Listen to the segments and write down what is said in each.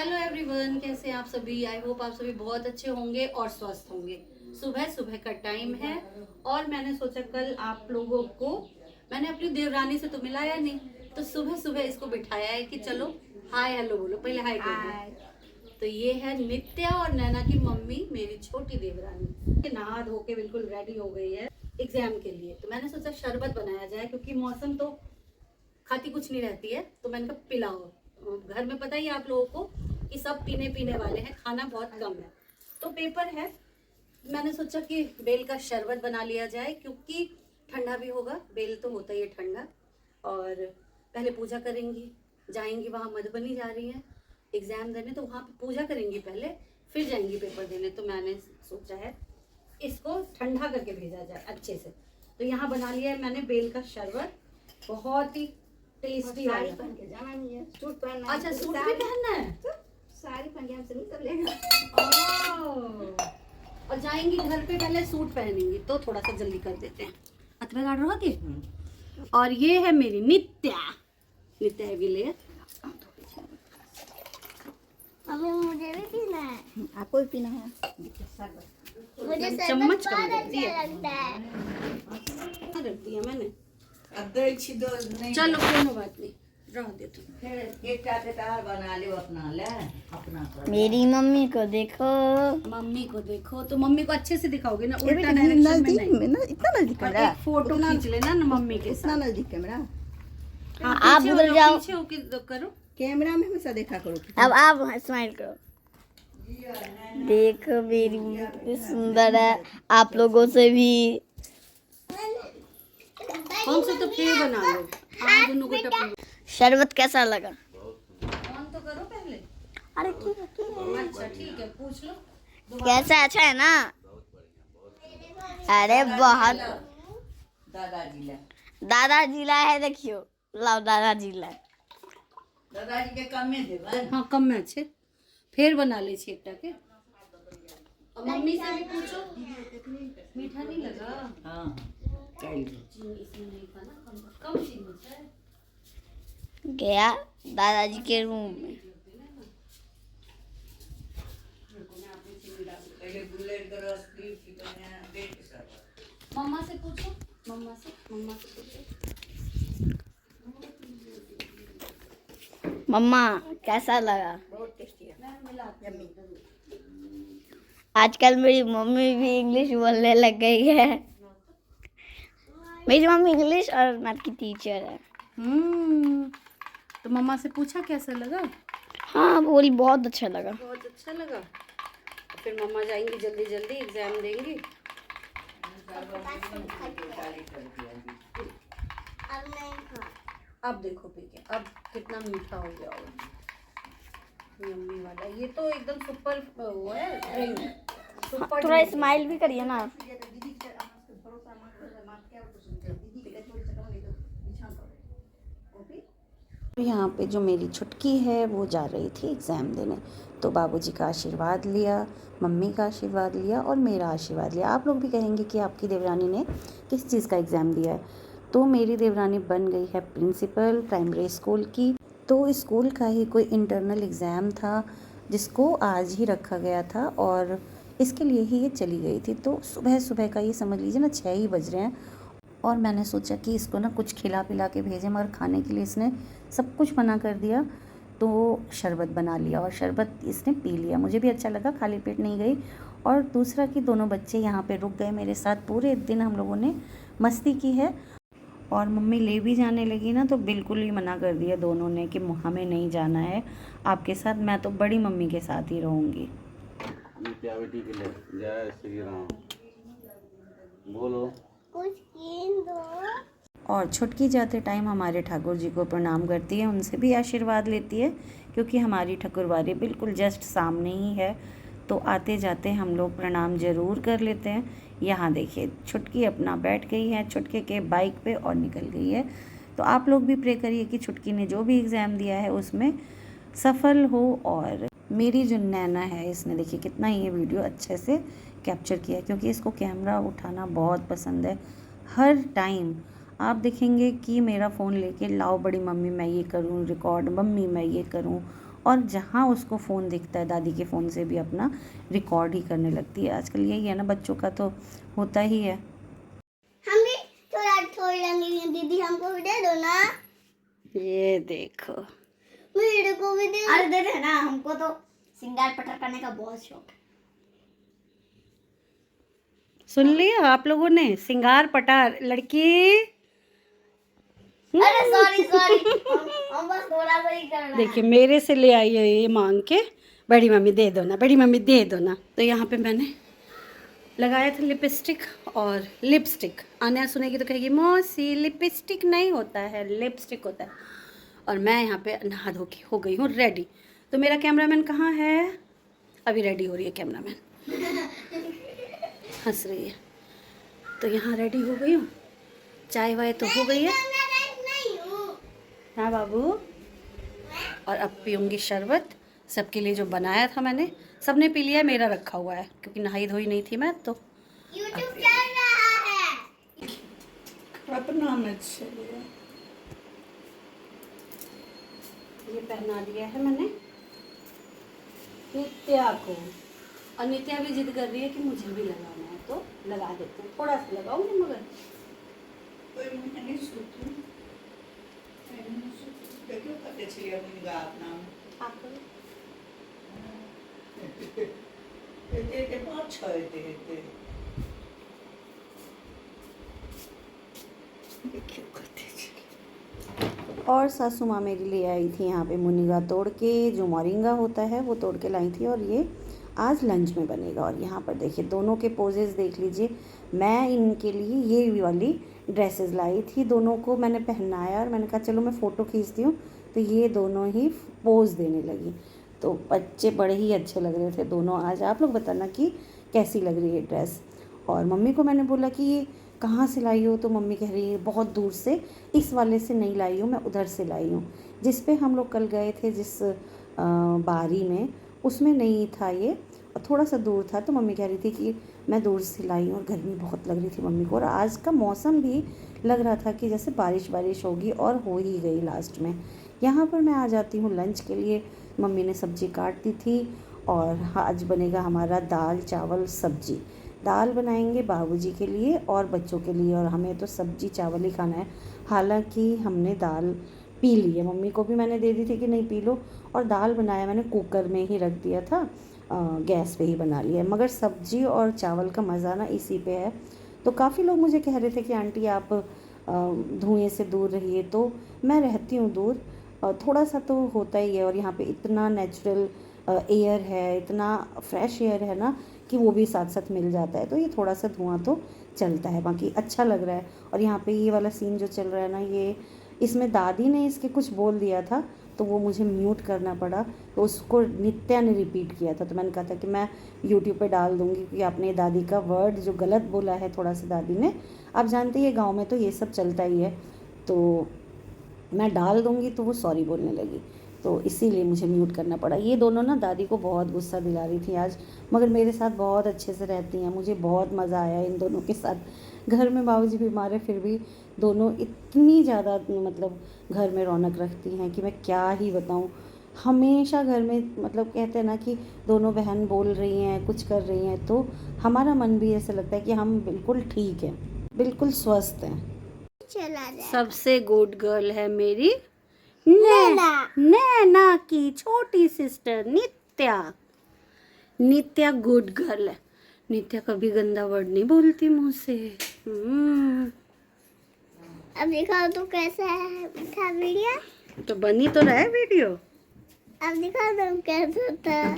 Hello everyone, कैसे हैं आप सभी। आई होप आप सभी बहुत अच्छे होंगे और स्वस्थ होंगे। सुबह सुबह का टाइम है और मैंने सोचा कल आप लोगों को मैंने अपनी देवरानी से तो मिलाया नहीं, तो सुबह सुबह इसको बिठाया है कि चलो हाय हेलो बोलो। पहले हाय कर दो। तो ये है नित्या और नैना की मम्मी, मेरी छोटी देवरानी। नहा धो के बिल्कुल रेडी हो गई है एग्जाम के लिए। तो मैंने सोचा शरबत बनाया जाए, क्योंकि मौसम तो खाती कुछ नहीं रहती है, तो मैंने कहा पिलाओ। घर में पता ही आप लोगों को कि सब पीने पीने वाले हैं, खाना बहुत कम है। तो पेपर है, मैंने सोचा कि बेल का शरबत बना लिया जाए, क्योंकि ठंडा भी होगा। बेल तो होता ही है ठंडा। और पहले पूजा करेंगी, जाएंगी वहाँ, मधुबनी जा रही हैं एग्जाम देने, तो वहाँ पे पूजा करेंगी पहले, फिर जाएंगी पेपर देने। तो मैंने सोचा है इसको ठंडा करके भेजा जाए अच्छे से। तो यहाँ बना लिया है मैंने बेल का शरबत, बहुत ही टेस्टी वाला। पहन के जाना नहीं है, सूट पहनना है। अच्छा, सूट भी पहनना है। तो साड़ी पहन के हमसे नहीं सब लेगा। और जाएंगी घर पे, पहले सूट पहनेंगी, तो थोड़ा सा जल्दी कर देते हैं। अतवा गाड़ रहा के। और ये है मेरी नित्या। नित्या है गिले। अभी मुझे भी पीना है। आपको भी पीना है। मुझे चम्मच बहुत कम रखती अच्छा है। लगता है। रख दिया मैंने। नहीं चलो कोई बात नहीं, रह दे तुम। बना लियो अपना ले अपना कर। मेरी मम्मी को देखो। मम्मी को देखो, तो मम्मी को अच्छे से दिखाओगे ना, उल्टा इतना डायरेक्शन में नजदीक नहीं। में ना, इतना नजदीक और कैमरा, एक फोटो खींच लेना ना मम्मी के इतना साथ। नजदीक कैमरा। हाँ, आप पीछे हो उधर जाओ, जाओ। पीछे होके करो। कैमरा में हमेशा देखा करो। अब आप स्माइल करो। देखो मेरी मम्मी कितनी सुंदर है। आप लोगों से भी हमसे तो पेड़ बना लो, हम दोनों को टपलो। शरबत कैसा लगा? ऑन तो करो पहले। अरे ठीक है, ठीक है। अच्छा ठीक है, पूछ लो। कैसा, अच्छा है ना? अरे बहुत। दादाजी ला दादाजी ला है, देखियो। लाओ दादाजी ला। दादाजी के कम में देबन। हाँ, कम में अच्छे फिर बना ले एकटा के। और मम्मी से भी पूछो, मीठा नहीं लगा? हां चल चीनी इसमें नहीं था ना, कम चीनी है। गया दादाजी के रूम में। पहले बुलेट का रस पी फिर बेट के साथ। मम्मा से पूछो, मम्मा से पूछो। मम्मा कैसा लगा? बहुत टेस्टी है। मैं मिलाती हूँ। आजकल मेरी मम्मी भी इंग्लिश बोलने लग गई है। मेरी मम्मी इंग्लिश और मैथ की टीचर है। तो मम्मा से पूछा कैसा लगा? हाँ, बोली बहुत अच्छा लगा। बहुत अच्छा लगा। फिर मम्मा जाएंगी जल्दी जल्दी, एग्जाम देंगी। अब देखो पी के, अब कितना मीठा हो गया होगा। यम्मी वाला, ये तो एकदम सुपर वो है ड्रिंक। सुपर थोड़ा स्माइल भी करिए ना। यहाँ पे जो मेरी छुटकी है वो जा रही थी एग्ज़ाम देने, तो बाबूजी का आशीर्वाद लिया, मम्मी का आशीर्वाद लिया और मेरा आशीर्वाद लिया। आप लोग भी कहेंगे कि आपकी देवरानी ने किस चीज़ का एग्ज़ाम दिया है। तो मेरी देवरानी बन गई है प्रिंसिपल प्राइमरी स्कूल की। तो स्कूल का ही कोई इंटरनल एग्ज़ाम था जिसको आज ही रखा गया था और इसके लिए ही ये चली गई थी। तो सुबह सुबह का ये समझ लीजिए ना 6 ही बज रहे हैं और मैंने सोचा कि इसको ना कुछ खिला पिला के भेजें, मगर खाने के लिए इसने सब कुछ मना कर दिया। तो शरबत बना लिया और शरबत इसने पी लिया। मुझे भी अच्छा लगा, खाली पेट नहीं गई। और दूसरा कि दोनों बच्चे यहाँ पे रुक गए मेरे साथ, पूरे दिन हम लोगों ने मस्ती की है। और मम्मी ले भी जाने लगी ना, तो बिल्कुल ही मना कर दिया दोनों ने कि हमें नहीं जाना है आपके साथ, मैं तो बड़ी मम्मी के साथ ही रहूँगी। बेटी के लिए जय श्री राम बोलो। कुछ कीन दो। और छुटकी जाते टाइम हमारे ठाकुर जी को प्रणाम करती है, उनसे भी आशीर्वाद लेती है, क्योंकि हमारी ठकुरबाड़ी बिल्कुल जस्ट सामने ही है। तो आते जाते हम लोग प्रणाम ज़रूर कर लेते हैं। यहाँ देखिए छुटकी अपना बैठ गई है छुटके के बाइक पे और निकल गई है। तो आप लोग भी प्रे करिए कि छुटकी ने जो भी एग्ज़ाम दिया है उसमें सफल हो। और मेरी जो नैना है, इसने देखिए कितना ये वीडियो अच्छे से कैप्चर किया है, क्योंकि इसको कैमरा उठाना बहुत पसंद है। हर टाइम आप देखेंगे कि मेरा फ़ोन लेके लाओ बड़ी मम्मी मैं ये करूँ रिकॉर्ड, मम्मी मैं ये करूँ, और जहाँ उसको फ़ोन दिखता है दादी के फ़ोन से भी अपना रिकॉर्ड ही करने लगती है। आजकल यही है ना, बच्चों का तो होता ही है। हम भी थोड़ा थोड़ी लेंगे दीदी, हमको भी दे दो ना। ये देखो, मेरे को भी दे। अरे दे देना, हमको तो सिंगार पटर करने का बहुत शौक है। सुन लिया आप लोगों ने, सिंगार पटार लड़की। अरे सॉरी सॉरी, हम बस थोड़ा सा ही कर रहे हैं। देखिए मेरे से ले आई है ये मांग के, बड़ी मम्मी दे दो ना, बड़ी मम्मी दे दो ना। तो यहाँ पे मैंने लगाया था लिपस्टिक और लिपस्टिक। आने सुनेगी तो कहेगी मौसी लिपस्टिक नहीं होता है, लिपस्टिक होता है। और मैं यहाँ पे नहा धो के हो गई हूँ रेडी। तो मेरा कैमरामैन कहाँ है? अभी रेडी हो रही है कैमरामैन, हंस रही है। तो यहाँ रेडी हो गई हूँ, चाय वाय तो हो गई है। हाँ बाबू, और अब पीऊँगी शरबत। सबके लिए जो बनाया था मैंने, सबने पी लिया, मेरा रखा हुआ है क्योंकि नहाई धोई नहीं थी मैं। तो YouTube चल रहा है। अपना में चलिए। ये पहना दिया है मैंने नित्या को, और नित्या भी जिद कर रही है कि मुझे भी लगाना है, तो लगा देते हैं। थोड़ा सा लगाऊंगी मगर आप और सासू माँ मेरे लिए आई थी यहाँ पे मुनिगा तोड़ के, जो मोरिंगा होता है वो तोड़ के लाई थी, और ये आज लंच में बनेगा। और यहाँ पर देखिए दोनों के पोजेस देख लीजिए। मैं इनके लिए ये वाली ड्रेसेस लाई थी, दोनों को मैंने पहनाया और मैंने कहा चलो मैं फ़ोटो खींचती हूँ। तो ये दोनों ही पोज देने लगी, तो बच्चे बड़े ही अच्छे लग रहे थे दोनों। आज आप लोग बताना कि कैसी लग रही है ड्रेस। और मम्मी को मैंने बोला कि ये कहाँ से लाई हो, तो मम्मी कह रही है बहुत दूर से, इस वाले से नहीं लाई हूँ, मैं उधर से लाई हूँ। जिस पे हम लोग कल गए थे, जिस बारी में, उसमें नहीं था ये, और थोड़ा सा दूर था। तो मम्मी कह रही थी कि मैं दूर से लाई हूँ, और गर्मी बहुत लग रही थी मम्मी को। और आज का मौसम भी लग रहा था कि जैसे बारिश बारिश होगी, और हो ही गई लास्ट में। यहाँ पर मैं आ जाती हूँ लंच के लिए। मम्मी ने सब्ज़ी काट दी थी, और आज बनेगा हमारा दाल चावल सब्ज़ी। दाल बनाएंगे बाबूजी के लिए और बच्चों के लिए, और हमें तो सब्ज़ी चावल ही खाना है। हालांकि हमने दाल पी ली है, मम्मी को भी मैंने दे दी थी कि नहीं पी लो। और दाल बनाया मैंने कुकर में ही रख दिया था, गैस पे ही बना लिया। मगर सब्ज़ी और चावल का मज़ा ना इसी पे है। तो काफ़ी लोग मुझे कह रहे थे कि आंटी आप धुएँ से दूर रहिए, तो मैं रहती हूँ दूर, थोड़ा सा तो होता ही है। और यहाँ पे इतना नेचुरल एयर है, इतना फ्रेश एयर है ना, कि वो भी साथ साथ मिल जाता है। तो ये थोड़ा सा धुआं तो चलता है, बाकी अच्छा लग रहा है। और यहाँ पे ये वाला सीन जो चल रहा है ना, ये इसमें दादी ने इसके कुछ बोल दिया था, तो वो मुझे म्यूट करना पड़ा। तो उसको नित्या ने रिपीट किया था, तो मैंने कहा था कि मैं यूट्यूब पे डाल दूँगी, क्योंकि आपने दादी का वर्ड जो गलत बोला है थोड़ा सा दादी ने, आप जानते ही गाँव में तो ये सब चलता ही है। तो मैं डाल दूँगी, तो वो सॉरी बोलने लगी, तो इसीलिए मुझे म्यूट करना पड़ा। ये दोनों ना दादी को बहुत गुस्सा दिला रही थी आज, मगर मेरे साथ बहुत अच्छे से रहती हैं। मुझे बहुत मज़ा आया इन दोनों के साथ। घर में बाबूजी बीमार है, फिर भी दोनों इतनी ज़्यादा मतलब घर में रौनक रखती हैं कि मैं क्या ही बताऊँ। हमेशा घर में मतलब कहते हैं ना कि दोनों बहन बोल रही हैं, कुछ कर रही हैं, तो हमारा मन भी ऐसा लगता है कि हम बिल्कुल ठीक हैं, बिल्कुल स्वस्थ हैं। चला जाए। सबसे गुड गर्ल है मेरी नैना की छोटी सिस्टर नित्या। नित्या गुड गर्ल है। नित्या कभी गंदा वर्ड नहीं बोलती मुँह से। अब दिखाओ तो कैसा है था वीडियो। तो बनी तो रहा है वीडियो। अब दिखाओ तो कैसा था,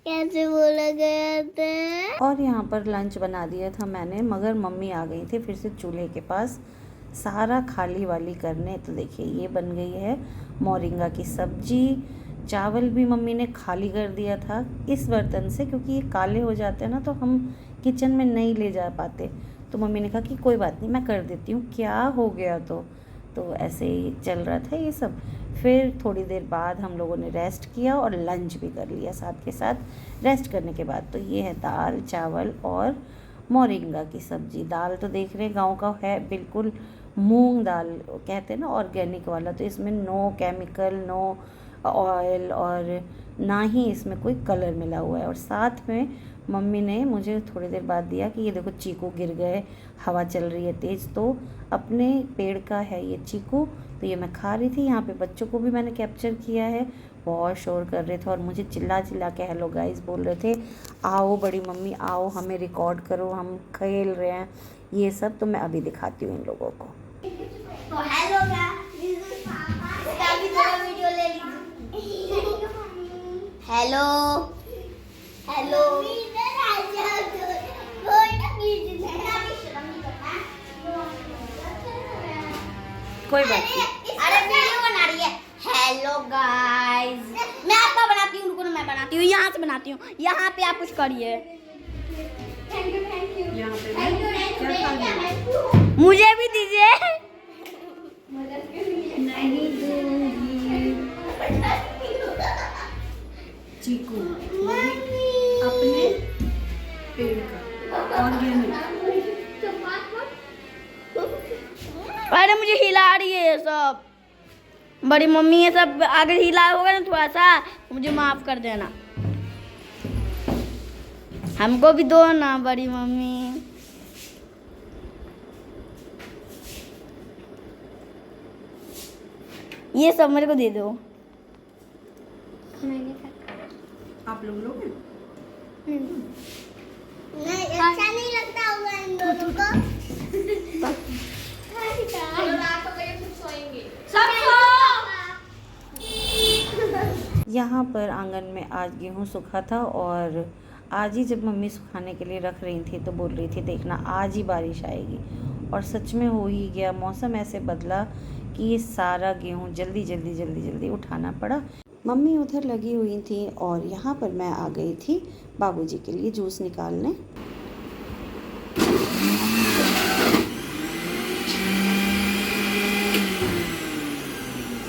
कैसे बोला गया था। और यहाँ पर लंच बना दिया था मैंने, मगर मम्मी आ गई थी फिर से चूल्हे के पास सारा खाली वाली करने। तो देखिए ये बन गई है मोरिंगा की सब्जी। चावल भी मम्मी ने खाली कर दिया था इस बर्तन से, क्योंकि ये काले हो जाते हैं ना, तो हम किचन में नहीं ले जा पाते। तो मम्मी ने कहा कि कोई बात नहीं, मैं कर देती हूँ, क्या हो गया। तो ऐसे ही चल रहा था ये सब। फिर थोड़ी देर बाद हम लोगों ने रेस्ट किया और लंच भी कर लिया साथ के साथ। रेस्ट करने के बाद तो ये है दाल चावल और मोरिंगा की सब्ज़ी। दाल तो देख रहे हैं गाँव का है, बिल्कुल मूंग दाल कहते हैं ना, ऑर्गेनिक वाला। तो इसमें नो केमिकल, नो ऑयल और ना ही इसमें कोई कलर मिला हुआ है। और साथ में मम्मी ने मुझे थोड़ी देर बाद दिया कि ये देखो चीकू गिर गए, हवा चल रही है तेज़, तो अपने पेड़ का है ये चीकू, तो ये मैं खा रही थी। यहाँ पे बच्चों को भी मैंने कैप्चर किया है, बहुत शोर कर रहे थे और मुझे चिल्ला चिल्ला के हेलो गाइस बोल रहे थे, आओ बड़ी मम्मी आओ, हमें रिकॉर्ड करो, हम खेल रहे हैं ये सब। तो मैं अभी दिखाती हूँ इन लोगों को। तो हेलो गाइस, इसका भी थोड़ा वीडियो ले लीजिए। हेलो हेलो कोई बात नहीं, अरे वीडियो बना रही है। हेलो गाइस, मैं आपका बनाती हूँ, रुको ना मैं बनाती हूँ, यहाँ से बनाती हूँ, यहाँ पे आप कुछ करिए। यहाँ पे मैं क्या खा रही हूँ? मुझे भी दीजिए। नहीं दूंगी। चीकू अपने पेड़ का ऑर्गेनिक। अरे मुझे हिला रही है ये सब, बड़ी मम्मी ये सब अगर हिला होगा ना थोड़ा सा, मुझे माफ कर देना। हमको भी दो ना बड़ी मम्मी। ये सब मेरे को दे दो। आप लोग लोगे? नहीं, अच्छा नहीं लगता होगा इन दोनों को। यहाँ पर आंगन में आज गेहूँ सूखा था और आज ही जब मम्मी सुखाने के लिए रख रही थी तो बोल रही थी देखना आज ही बारिश आएगी, और सच में हो ही गया। मौसम ऐसे बदला कि ये सारा गेहूँ जल्दी जल्दी जल्दी जल्दी उठाना पड़ा। मम्मी उधर लगी हुई थी और यहाँ पर मैं आ गई थी बाबूजी के लिए जूस निकालने।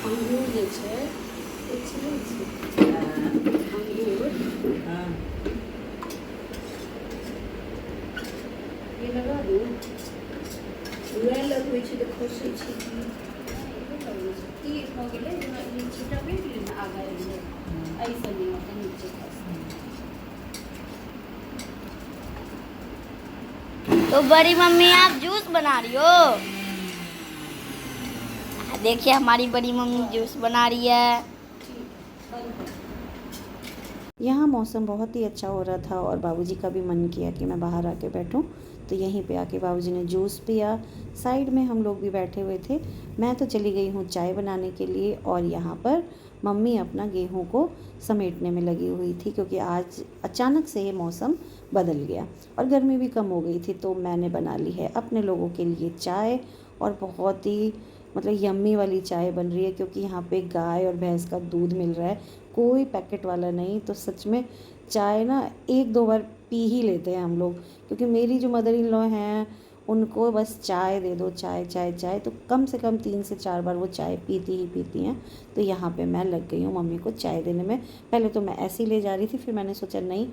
अंगूर जे छै अंगूर ये लगा दू, उएह लगबै छै तऽ खोसै छै। ई हो गेलै जेना ई छिटा बैठ गेलै ने आगा एलियै, ऐसे नहीं होता नीचे खसता। तो बड़ी मम्मी आप जूस बना रही हो? देखिए हमारी बड़ी मम्मी जूस बना रही है। यहाँ मौसम बहुत ही अच्छा हो रहा था और बाबूजी का भी मन किया कि मैं बाहर आके बैठूं, तो यहीं पे आके बाबूजी ने जूस पिया। साइड में हम लोग भी बैठे हुए थे। मैं तो चली गई हूँ चाय बनाने के लिए और यहाँ पर मम्मी अपना गेहूं को समेटने में लगी हुई थी, क्योंकि आज अचानक से ये मौसम बदल गया और गर्मी भी कम हो गई थी। तो मैंने बना ली है अपने लोगों के लिए चाय, और बहुत ही मतलब यम्मी वाली चाय बन रही है, क्योंकि यहाँ पे गाय और भैंस का दूध मिल रहा है, कोई पैकेट वाला नहीं। तो सच में चाय ना 1-2 बार पी ही लेते हैं हम लोग, क्योंकि मेरी जो मदर इन लॉ हैं उनको बस चाय दे दो, चाय चाय चाय, तो कम से कम 3 से 4 बार वो चाय पीती ही पीती हैं। तो यहाँ पे मैं लग गई हूँ मम्मी को चाय देने में। पहले तो मैं ऐसे ही ले जा रही थी, फिर मैंने सोचा नहीं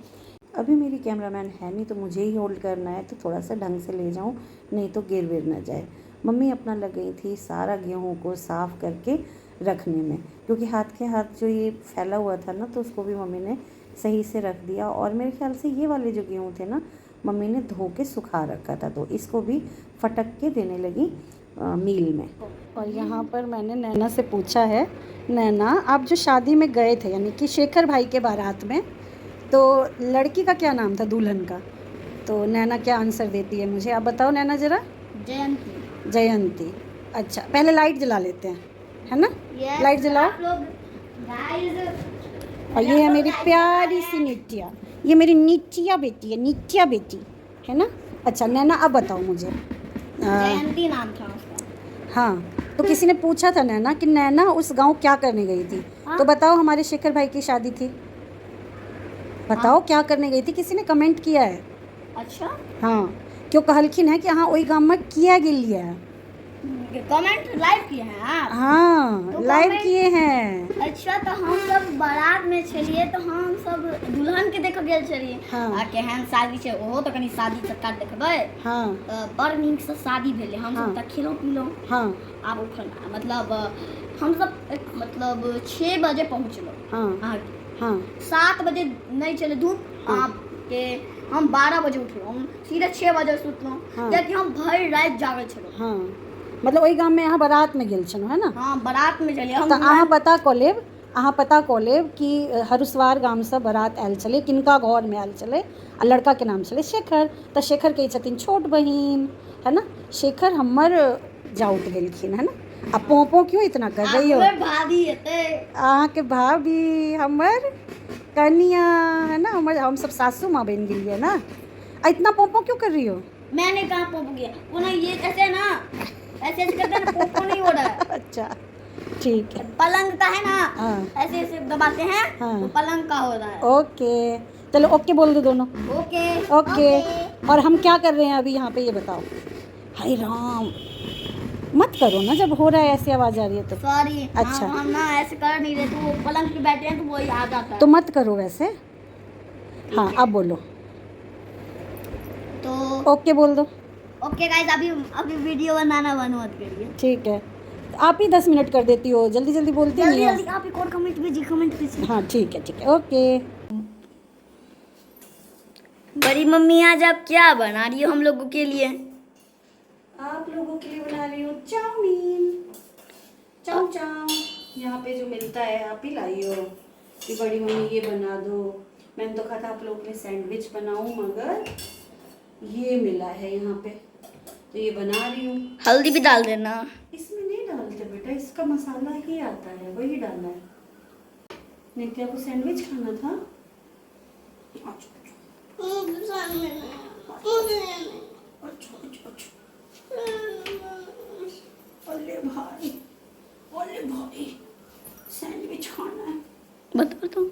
अभी मेरी कैमरामैन है नहीं तो मुझे ही होल्ड करना है, तो थोड़ा सा ढंग से ले जाऊँ, नहीं तो गिर विर ना जाए। मम्मी अपना लग गई थी सारा गेहूँ को साफ़ करके रखने में, क्योंकि हाथ के हाथ जो ये फैला हुआ था ना, तो उसको भी मम्मी ने सही से रख दिया। और मेरे ख्याल से ये वाले जो गेहूँ थे ना, मम्मी ने धो के सुखा रखा था, तो इसको भी फटक के देने लगी मील में। और यहाँ पर मैंने नैना से पूछा है, नैना आप जो शादी में गए थे यानी कि शेखर भाई के बारात में, तो लड़की का क्या नाम था दुल्हन का? तो नैना क्या आंसर देती है मुझे, आप बताओ नैना ज़रा। जयंती। जयंती। अच्छा पहले लाइट जला लेते हैं, है ना? लाइट जलाओ। और ये है मेरी प्यारी सी नित्या, ये मेरी नित्या बेटी है, नित्या बेटी है ना। अच्छा नैना अब बताओ मुझे, जयंती नाम था उसका। हाँ तो किसी ने पूछा था नैना कि नैना उस गांव क्या करने गई थी, तो बताओ हमारे शेखर भाई की शादी थी, बताओ क्या करने गई थी, किसी ने कमेंट किया है। अच्छा हाँ क्यों कहलखिन है कि हाँ वही गांव में किया गेलिए है। कमेंट लाइव किए हैं आप? हाँ तो लाइव comment- किए हैं। अच्छा तो हम सब बारात में छलिए, तो हम सब दुल्हन के देख गेल छलिए। हाँ। आ केहन शादी छै ओहो तो कनी शादी तक देखबै। हाँ बड़ नीक से शादी भेलै, हम सब हाँ। तक खेलौं पिलौं। हाँ आब मतलब हम सब मतलब 6 बजे पहुँच लो हाँ आगे हाँ 7 बजे नहीं चले धूप हाँ। आपके हम 12 बजे उठलो हम सीधे 6 बजे सुतलो हाँ। कियाकि हम भर रात जागल छलो हाँ मतलब ओहि गाम में अहाँ बारात में गेल छलहुँ है ना। हाँ बारात में चले हम तऽ अहाँ पता कऽ लेब कि हरुसवार गामसँ बारात आयल छलै, किनका घरमे आयल छलै आ लड़काके नाम छलै शेखर। तऽ शेखर कहै छथिन छोट बहिन है ना, शेखर हमर जाउत भेलखिन है ना। आ पों क्यों इतना कर रही हो, हमर भाभी हेतै अहाँके भाभी हमर कनिया है ना, हम सब सासू माँ बन गेलियै ना। आ इतना पों क्यों कर रही हो। मैंने कहाँ पोपो किया वो ना ये ऐसे ना ऐसे करते ना पोपो नहीं हो रहा है। अच्छा ठीक है। पलंग का है ना हाँ ऐसे ऐसे दबाते हैं हाँ। तो पलंग का हो रहा है। ओके चलो ओके बोल दो दोनों। ओके ओके और हम क्या कर रहे हैं अभी यहाँ पे ये बताओ। हाय राम मत करो ना, जब हो रहा है ऐसी आवाज़ आ रही है तो। सॉरी अच्छा। हम ना ऐसे कर नहीं रहे तो वो पलंग पे बैठे हैं तो वो याद आता है तो मत करो वैसे। हाँ अब बोलो तो ओके बोल दो। ओके गाइस अभी वीडियो बनाना बंद मत करिए। ठीक है आप ही 10 मिनट कर देती हो, जल्दी जल्दी बोलती जल्दी नहीं जल्दी आप एक और कमेंट कीजिए। हो। हाँ ठीक है ओके। बड़ी मम्मी आज आप क्या बना रही हो हम लोगों के लिए। आप लोगों के लिए बना रही हूँ चाउमीन। चाउ चाउ यहाँ पे जो मिलता है आप ही लाई हो कि बड़ी मम्मी ये बना दो। मैंने तो कहा था आप लोगों के लिए सैंडविच बनाऊँ, मगर ये मिला है यहाँ पे तो ये बना रही हूँ। हल्दी भी डाल देना। इसमें नहीं डालते बेटा, इसका मसाला ही आता है वही डालना है। नित्या को सैंडविच खाना था। अरे भाई सैंडविच खाना है। बता दो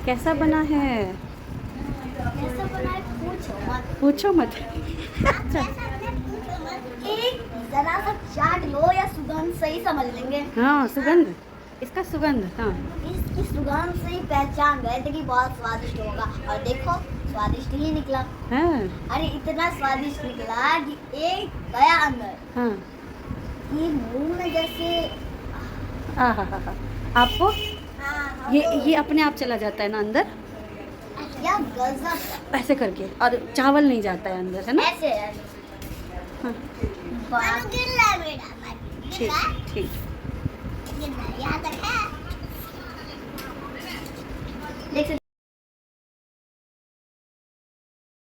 कैसा बना है कैसा बना है पूछो मत। एक जरा सा चाट लो या सुगंध सही समझ लेंगे। हाँ सुगंध, इसका सुगंध। हाँ इसकी सुगंध से ही पहचान गए थे कि बहुत स्वादिष्ट होगा और देखो स्वादिष्ट ही निकला। हाँ अरे इतना स्वादिष्ट निकला कि एक गया अंदर हाँ कि मुंह में जैसे आपको ये अपने आप चला जाता है ना अंदर क्या गजब ऐसे करके, और चावल नहीं जाता है अंदर है ना। ऐसे है। हाँ बात ठीक ठीक। देख सकते